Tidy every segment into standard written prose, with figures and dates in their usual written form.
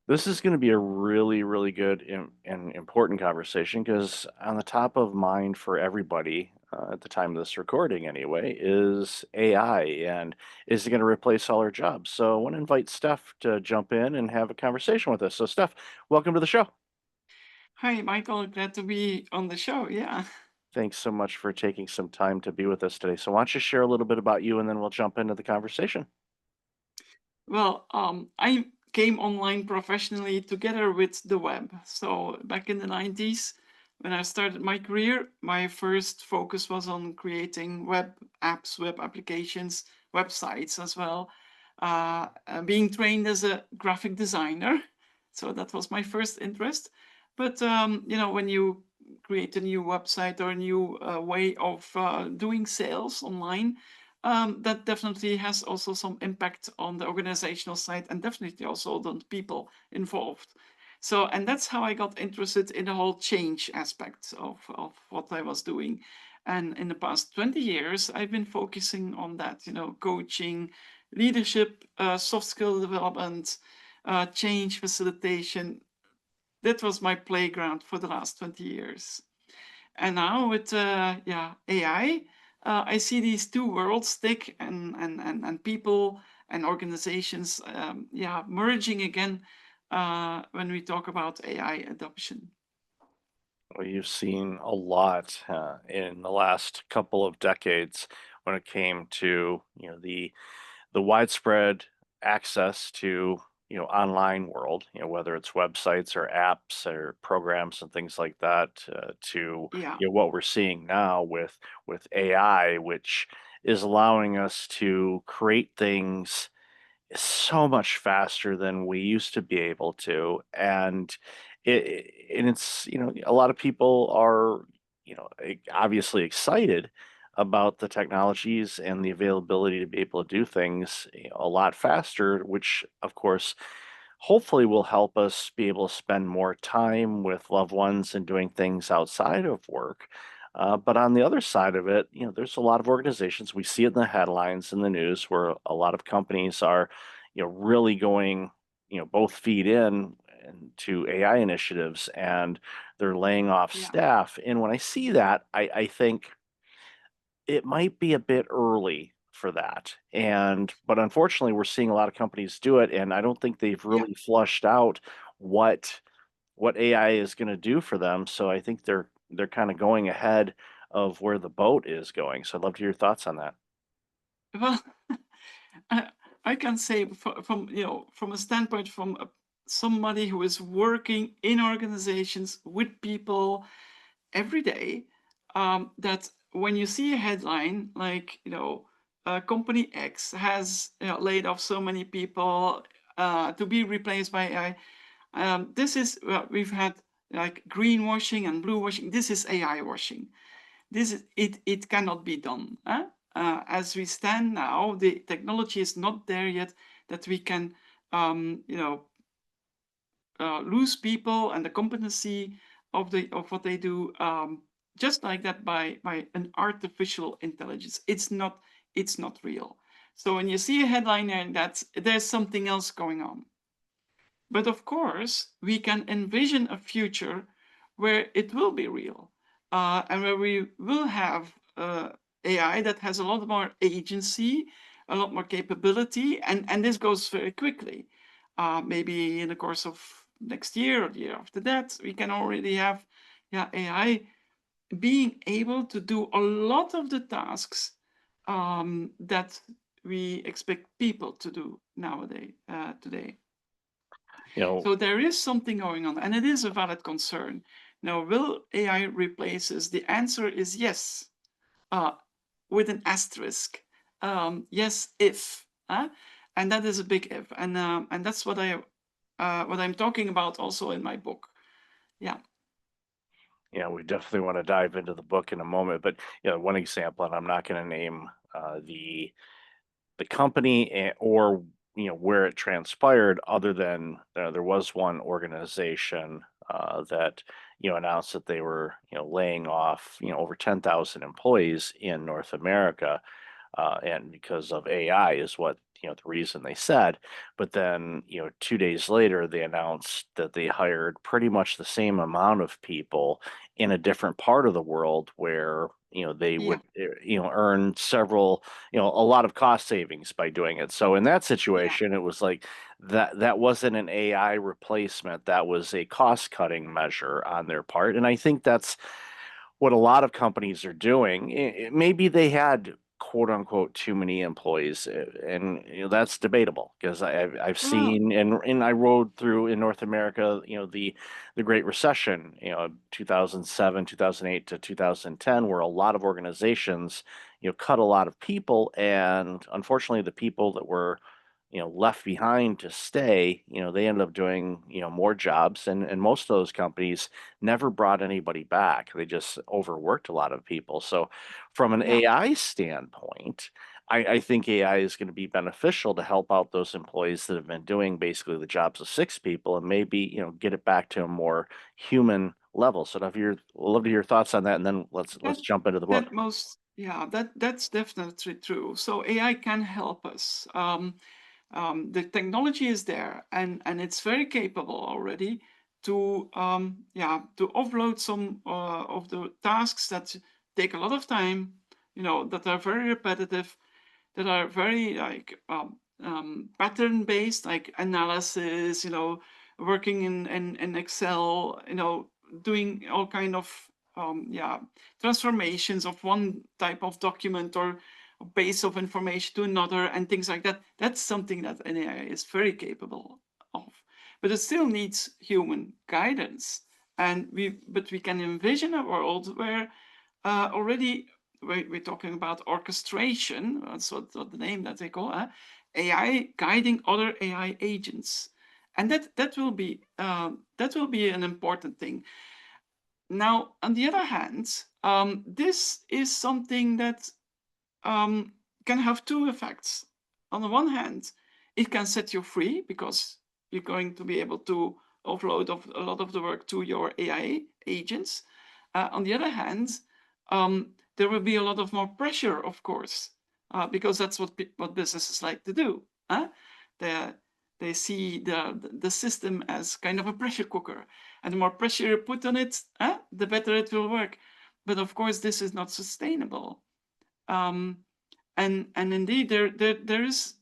This is going to be a really, really good and important conversation because on the top of mind for everybody at the time of this recording, anyway, is AI and is it going to replace all our jobs? So I want to invite Steph to jump in and have a conversation with us. So, Steph, welcome to the show. Hi, Michael. Glad to be on the show. Yeah. Thanks so much for taking some time to be with us today. So, why don't you share a little bit about you and then we'll jump into the conversation? Well, I came online professionally together with the web. So back in the 90s, when I started my career, my first focus was on creating web apps, web applications, websites as well. Being trained as a graphic designer. So that was my first interest. But, when you create a new website or a new way of doing sales online, that definitely has also some impact on the organizational side and definitely also on the people involved. So, and that's how I got interested in the whole change aspect of what I was doing. And in the past 20 years, I've been focusing on that, coaching, leadership, soft skill development, change facilitation. That was my playground for the last 20 years. And now with AI, I see these two worlds, tech and people and organizations, merging again when we talk about AI adoption. Well, you've seen a lot in the last couple of decades when it came to, the widespread access to, online world, whether it's websites or apps or programs and things like that, to, Yeah, what we're seeing now with AI, which is allowing us to create things so much faster than we used to be able to. And it's, a lot of people are, obviously excited about the technologies and the availability to be able to do things, a lot faster, which of course hopefully will help us be able to spend more time with loved ones and doing things outside of work. But on the other side of it, there's a lot of organizations, we see it in the headlines in the news where a lot of companies are, really going, both feet in to AI initiatives and they're laying off yeah. staff. And when I see that, I think it might be a bit early for that. But unfortunately, we're seeing a lot of companies do it, and I don't think they've Yeah. really flushed out what AI is going to do for them. So I think they're kind of going ahead of where the boat is going. So I'd love to hear your thoughts on that. Well, I, I can say from from a standpoint from somebody who is working in organizations with people every day, that when you see a headline like company X has laid off so many people to be replaced by AI. This is we've had like greenwashing and blue washing. This is AI washing. This is it. It cannot be done. As we stand now, the technology is not there yet that we can um, you know lose people and the competency of what they do just like that by an artificial intelligence. It's not real. So when you see a headline and that there's something else going on. But of course, we can envision a future where it will be real, and where we will have AI that has a lot more agency, a lot more capability, and this goes very quickly. Maybe in the course of next year or the year after that, we can already have AI being able to do a lot of the tasks that we expect people to do nowadays today. You know, So there is something going on, and it is a valid concern. Now, will AI replace us? The answer is yes, uh, with an asterisk. Yes, if, and that is a big if, and that's what I'm talking about also in my book. Yeah, we definitely want to dive into the book in a moment. But one example, and I'm not going to name the company or where it transpired other than there was one organization that announced that they were laying off over 10,000 employees in North America, and because of AI is what the reason they said. But then, 2 days later, they announced that they hired pretty much the same amount of people in a different part of the world where, they Yeah. would, earn several, a lot of cost savings by doing it. So in that Yeah. situation, it was like that wasn't an AI replacement. That was a cost cutting measure on their part. And I think that's what a lot of companies are doing. Maybe they had quote unquote too many employees, and that's debatable because I've Well, seen and I rode through in North America, the Great Recession, 2007, 2008 to 2010, where a lot of organizations, cut a lot of people, and unfortunately, the people that were left behind to stay, they ended up doing, more jobs, and most of those companies never brought anybody back. They just overworked a lot of people. So from an yeah. AI standpoint, I think AI is going to be beneficial to help out those employees that have been doing basically the jobs of six people and maybe, get it back to a more human level. So love to hear your thoughts on that, and then let's That jump into the book. that most yeah, that's definitely true. So AI can help us. The technology is there, and it's very capable already to to offload some of the tasks that take a lot of time, that are very repetitive, that are very like pattern based, like analysis, working in Excel, doing all kind of transformations of one type of document or base of information to another and things like that. That's something that an AI is very capable of, but it still needs human guidance. But we can envision a world where already we're talking about orchestration. That's what the name that they call AI guiding other AI agents, and that will be an important thing. Now, on the other hand, this is something that um, can have two effects. On the one hand, it can set you free because you're going to be able to offload a lot of the work to your AI agents. On the other hand, there will be a lot of more pressure, of course, because that's what businesses like to do. Huh? They, they see the system as kind of a pressure cooker, and the more pressure you put on it, the better it will work. But of course, this is not sustainable. Um, and indeed there is,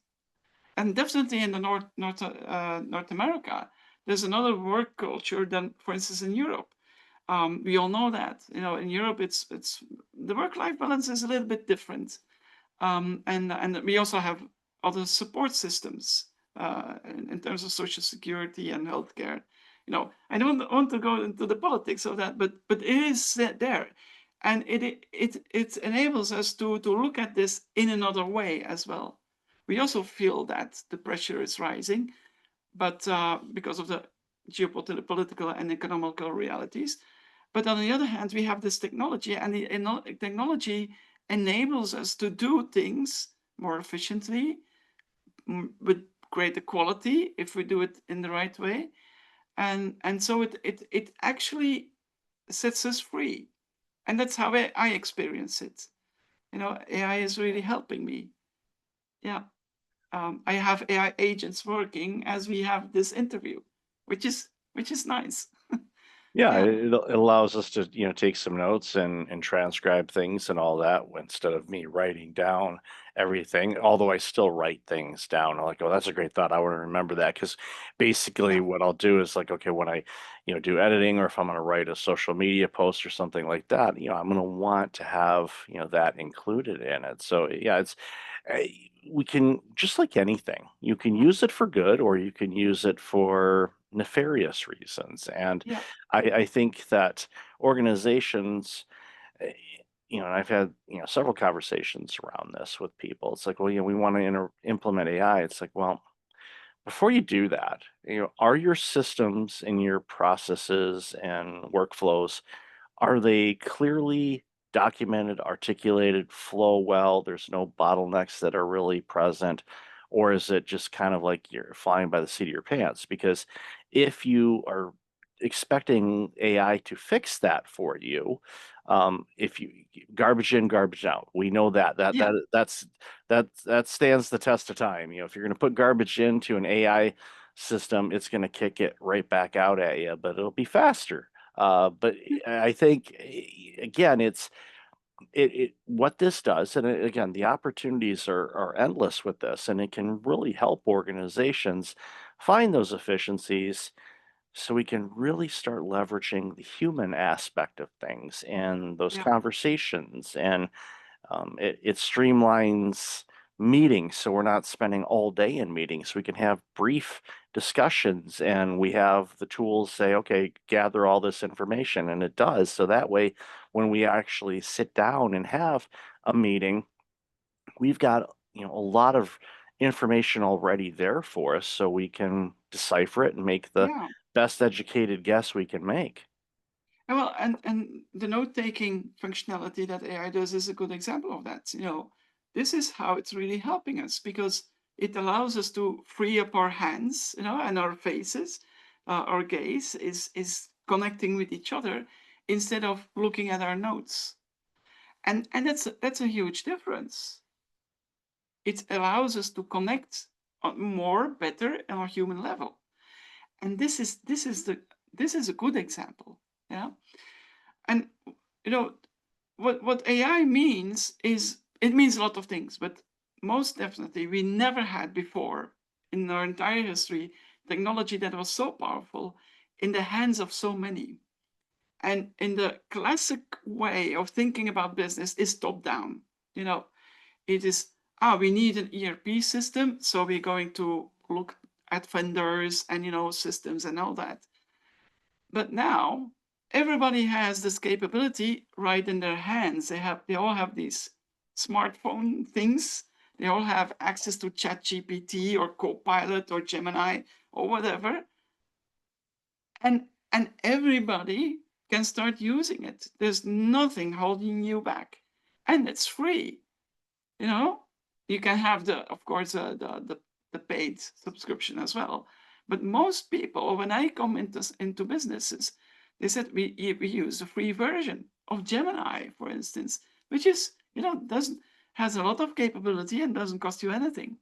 and definitely in the North America, there's another work culture than, for instance, in Europe. We all know that, in Europe it's the work life balance is a little bit different. And we also have other support systems in terms of social security and healthcare. I don't want to go into the politics of that, but it is there, and it enables us to look at this in another way as well. We also feel that the pressure is rising, but because of the geopolitical and economical realities. But on the other hand, we have this technology, and the technology enables us to do things more efficiently, with greater quality if we do it in the right way. And so it actually sets us free. And that's how I experience it. AI is really helping me. Yeah. I have AI agents working as we have this interview, which is nice. Yeah, Yeah, it allows us to, take some notes and transcribe things and all that instead of me writing down everything. Although I still write things down. I'm like, oh, that's a great thought. I want to remember that because basically yeah, what I'll do is like, okay, when I, do editing or if I'm going to write a social media post or something like that, I'm going to want to have, that included in it. So yeah, uh, we can just like anything, you can use it for good or you can use it for nefarious reasons. And yeah, I think that organizations, eh, and I've had, several conversations around this with people. It's like, well, we want to implement AI. It's like, well, before you do that, are your systems and your processes and workflows, are they clearly documented, articulated, flow well? There's no bottlenecks that are really present, or is it just kind of like you're flying by the seat of your pants? Because if you are expecting AI to fix that for you. If you garbage in, garbage out, we know that Yeah. that stands the test of time. If you're going to put garbage into an AI system, it's going to kick it right back out at you, but it'll be faster. But I think again, it what this does, and again, the opportunities are endless with this, and it can really help organizations find those efficiencies so we can really start leveraging the human aspect of things and those Yeah. conversations. And it streamlines meetings so we're not spending all day in meetings. We can have brief discussions and we have the tools say, okay, gather all this information. And it does. So that way, when we actually sit down and have a meeting, we've got a lot of information already there for us so we can decipher it and make the Yeah. best educated guess we can make. Well, and the note-taking functionality that AI does is a good example of that. This is how it's really helping us because it allows us to free up our hands, and our faces. Our gaze is connecting with each other instead of looking at our notes, and that's a huge difference. It allows us to connect more, better, on a human level, and this is a good example. Yeah. And what AI means is it means a lot of things, but most definitely we never had before in our entire history technology that was so powerful in the hands of so many. And in the classic way of thinking about business is top down. You know, it is we need an ERP system, so we're going to look at vendors and systems and all that. But now everybody has this capability right in their hands. They all have these smartphone things. They all have access to ChatGPT or Copilot or Gemini or whatever. And everybody can start using it. There's nothing holding you back. And it's free. You know, you can have of course, the paid subscription as well. But most people, when I come into businesses, they said we use the free version of Gemini, for instance, which is doesn't has a lot of capability and doesn't cost you anything.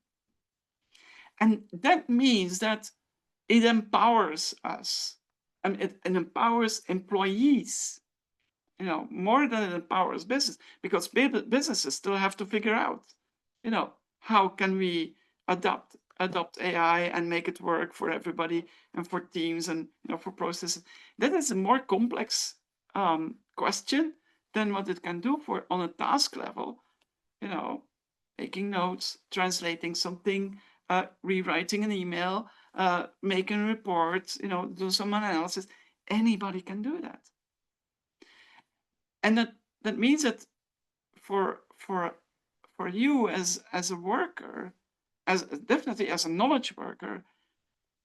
And that means that it empowers us, and it empowers employees, more than it empowers business, because businesses still have to figure out, how can we adopt AI and make it work for everybody and for teams and for processes. That is a more complex question than what it can do for on a task level. You know, Making notes, translating something, rewriting an email, making a report, do some analysis. Anybody can do that. And that means that for you as a worker, as definitely as a knowledge worker,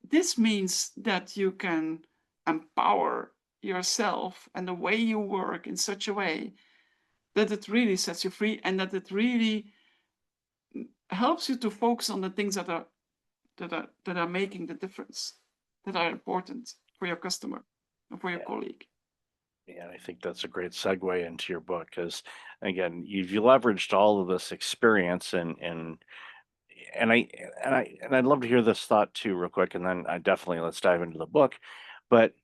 this means that you can empower yourself and the way you work in such a way that it really sets you free and that it really helps you to focus on the things that are making the difference, that are important for your customer and for your Yeah. colleague. Yeah, I think that's a great segue into your book because, again, you leveraged all of this experience and I'd love to hear this thought too, real quick, and then I definitely let's dive into the book. But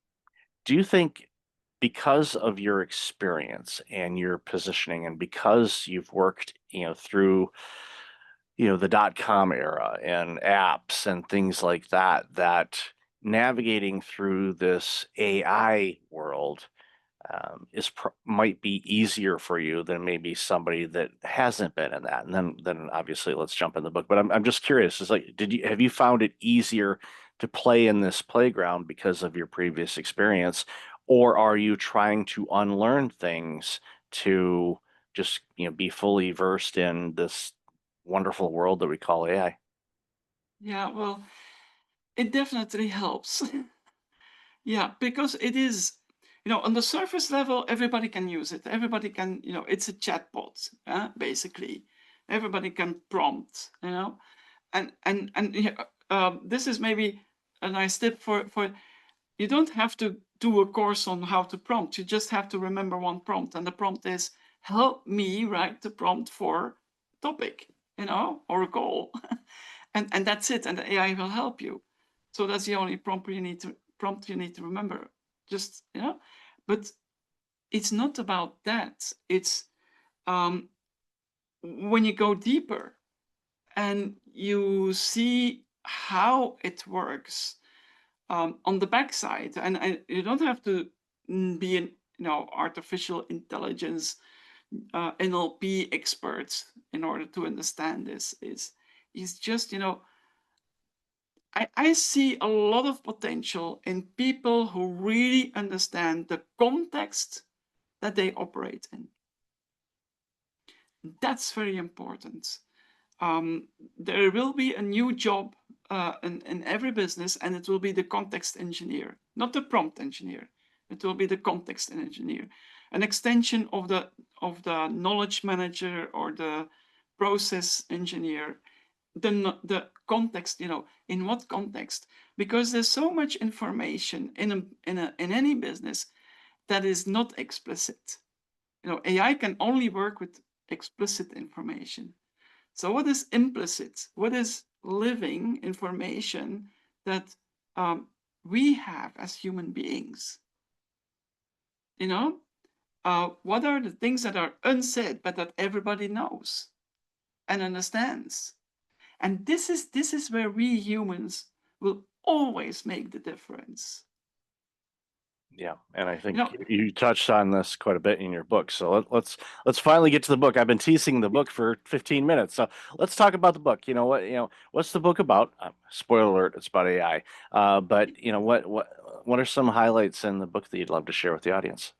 do you think because of your experience and your positioning, and because you've worked, through, the dot-com era and apps and things like that, that navigating through this AI world might be easier for you than maybe somebody that hasn't been in that. And then obviously let's jump in the book. But I'm just curious. It's like, have you found it easier to play in this playground because of your previous experience, or are you trying to unlearn things to just be fully versed in this wonderful world that we call AI? Yeah, well, it definitely helps. Yeah, because it is, on the surface level, everybody can use it. Everybody can, it's a chatbot, basically. Everybody can prompt, and yeah, this is maybe a nice tip for you don't have to do a course on how to prompt. You just have to remember one prompt, and the prompt is, help me write the prompt for topic, or a goal. and that's it, and the AI will help you. So that's the only prompt you need to remember. Just, but it's not about that. It's when you go deeper and you see how it works on the backside, and you don't have to be an artificial intelligence NLP experts in order to understand this. Is just I see a lot of potential in people who really understand the context that they operate in. That's very important. There will be a new job in every business, and it will be the context engineer, not the prompt engineer. It will be the context engineer, an extension of the knowledge manager or the process engineer. The context, in what context? Because there's so much information in any business that is not explicit. AI can only work with explicit information. So what is implicit? What is living information that we have as human beings? What are the things that are unsaid but that everybody knows and understands? And this is where we humans will always make the difference. Yeah, and I think you touched on this quite a bit in your book. So let's finally get to the book. I've been teasing the book for 15 minutes. So let's talk about the book. What's the book about? Spoiler alert, it's about AI. But what are some highlights in the book that you'd love to share with the audience?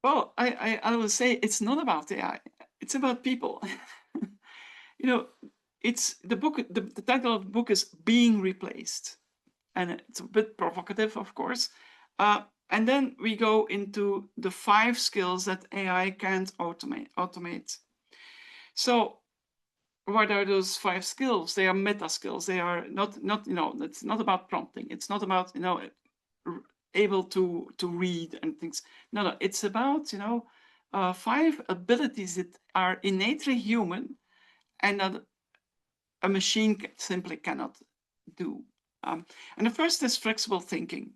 Well, I will say it's not about AI. It's about people. It's the book. The title of the book is Being Replaced, and it's a bit provocative, of course. And then we go into the 5 skills that AI can't automate. So what are those 5 skills? They are meta skills. They are not it's not about prompting. It's not about able to read and things. No, it's about 5 abilities that are innately human and that a machine simply cannot do. And the first is flexible thinking.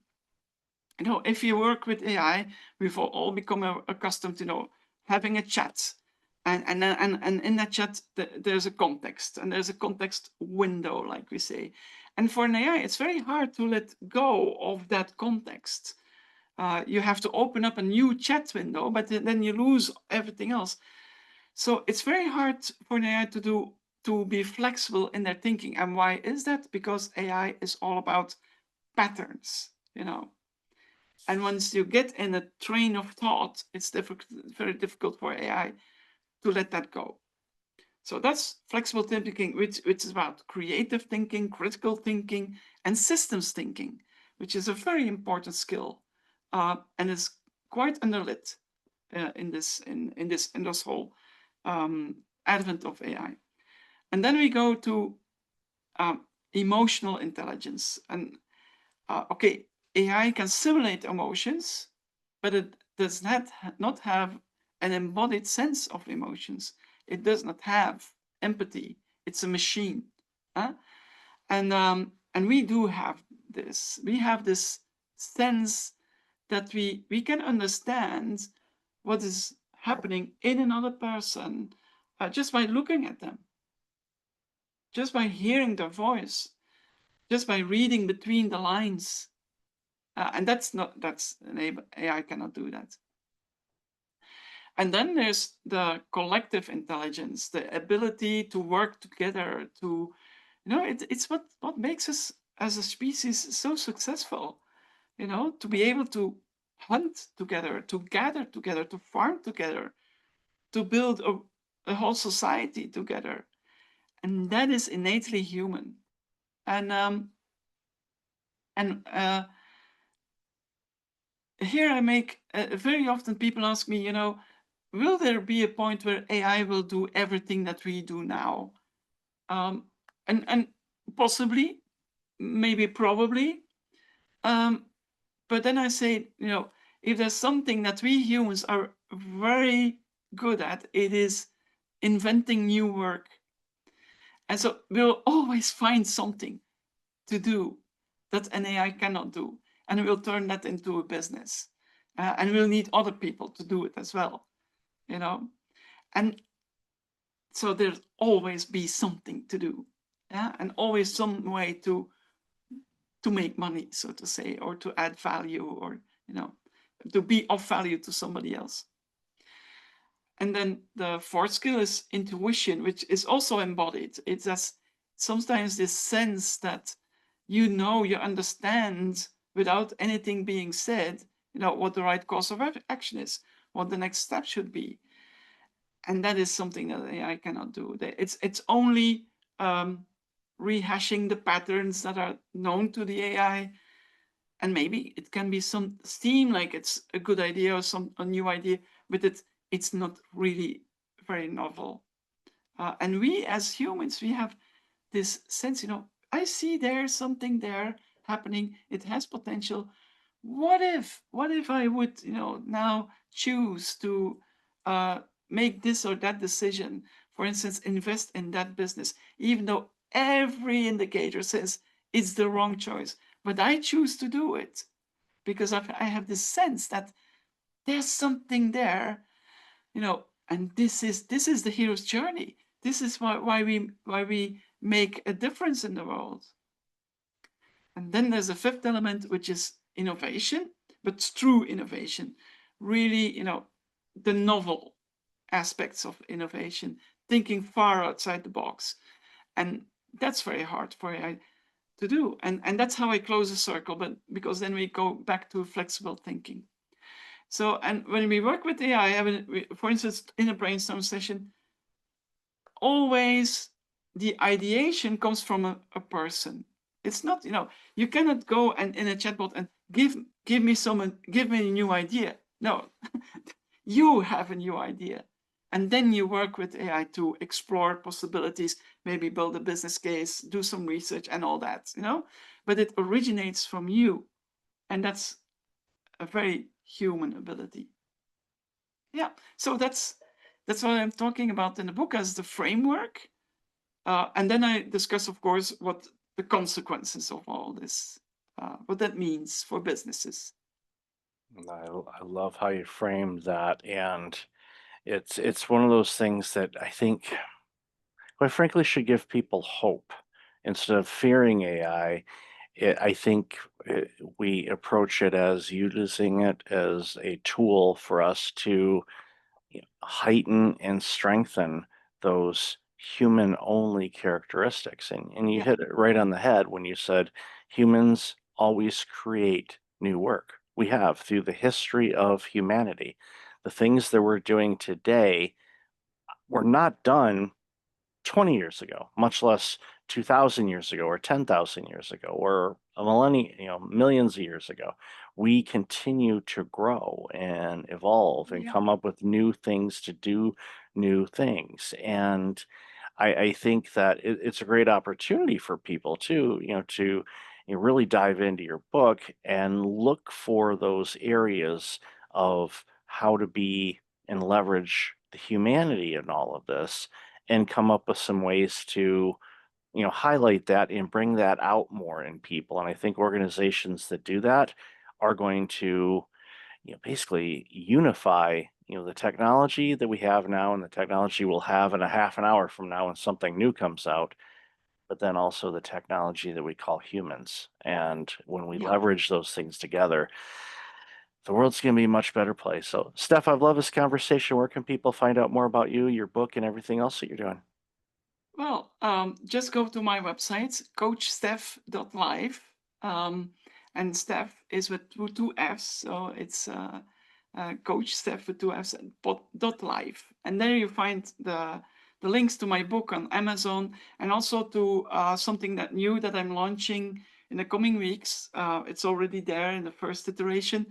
If you work with AI, we've all become accustomed to having a chat, and in that chat there's a context, and there's a context window, like we say. And for an AI, it's very hard to let go of that context. You have to open up a new chat window, but then you lose everything else. So it's very hard for an AI to be flexible in their thinking. And why is that? Because AI is all about patterns, And once you get in a train of thought, it's very difficult for AI to let that go. So that's flexible thinking, which is about creative thinking, critical thinking, and systems thinking, which is a very important skill, and is quite underlit in this whole advent of AI. And then we go to emotional intelligence. And okay, AI can simulate emotions, but it does not have an embodied sense of emotions. It does not have empathy. It's a machine. And we do have this. We have this sense that we can understand what is happening in another person just by looking at them, just by hearing their voice, just by reading between the lines. And that's an AI cannot do that. And then there's the collective intelligence, the ability to work together, it's what makes us as a species so successful, to be able to hunt together, to gather together, to farm together, to build a whole society together. And that is innately human. And here I make very often people ask me, will there be a point where AI will do everything that we do now? And possibly, maybe, probably. But then I say, if there's something that we humans are very good at, it is inventing new work. And so we'll always find something to do that an AI cannot do. And we'll turn that into a business. And we'll need other people to do it as well, you know. And so there'll always be something to do. Yeah, and always some way to make money, so to say, or to add value, or to be of value to somebody else. And then the fourth skill is intuition, which is also embodied. It's just sometimes this sense that you understand without anything being said, what the right course of action is, what the next step should be. And that is something that AI cannot do. It's only rehashing the patterns that are known to the AI. And maybe it can be some seem like it's a good idea or a new idea, but it's not really very novel. And we as humans, we have this sense, I see there's something there happening. It has potential. What if I would, now choose to make this or that decision? For instance, invest in that business, even though every indicator says it's the wrong choice. But I choose to do it because I have this sense that there's something there, and this is the hero's journey. This is why we make a difference in the world. And then there's a fifth element, which is innovation, but true innovation. Really, the novel aspects of innovation, thinking far outside the box. And that's very hard for AI to do. And that's how I close a circle, but because then we go back to flexible thinking. So, and when we work with AI, for instance, in a brainstorm session, always the ideation comes from a person. It's not, you cannot go and in a chatbot and give me a new idea. No, you have a new idea. And then you work with AI to explore possibilities, maybe build a business case, do some research and all that, but it originates from you. And that's a very human ability. Yeah, so that's what I'm talking about in the book as the framework. And then I discuss, of course, what the consequences of all this, what that means for businesses. I love how you framed that, and it's one of those things that I think, quite frankly, should give people hope instead of fearing AI. I think we approach it as using it as a tool for us to heighten and strengthen those human only characteristics. And you Yeah, hit it right on the head when you said humans always create new work. We have through the history of humanity. The things that we're doing today were not done 20 years ago, much less 2,000 years ago or 10,000 years ago or a millennium, millions of years ago. We continue to grow and evolve and yeah, come up with new things to do new things. And I think that it's a great opportunity for people too, to really dive into your book and look for those areas of how to be and leverage the humanity in all of this and come up with some ways to highlight that and bring that out more in people. And I think organizations that do that are going to basically unify the technology that we have now and the technology we'll have in a half an hour from now when something new comes out, but then also the technology that we call humans. And when we yeah. leverage those things together, the world's going to be a much better place. So, Steph, I've loved this conversation. Where can people find out more about you, your book, and everything else that you're doing? Well, just go to my website, coachsteff.live. And Steff is with two F's, so it's Coach Steff with two F's and .live. And there you find the links to my book on Amazon and also to something new that I'm launching in the coming weeks. It's already there in the first iteration.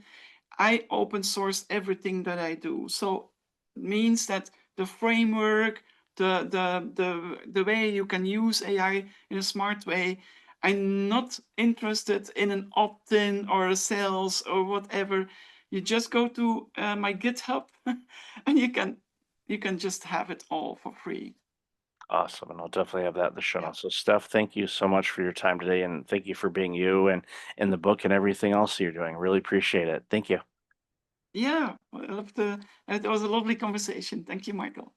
I open source everything that I do. So it means that the framework, the way you can use AI in a smart way, I'm not interested in an opt-in or a sales or whatever. You just go to my GitHub and you can just have it all for free. Awesome. And I'll definitely have that in the show Yeah. notes. So, Steph, thank you so much for your time today. And thank you for being you and in the book and everything else you're doing. Really appreciate it. Thank you. Yeah. Well, it was a lovely conversation. Thank you, Michael.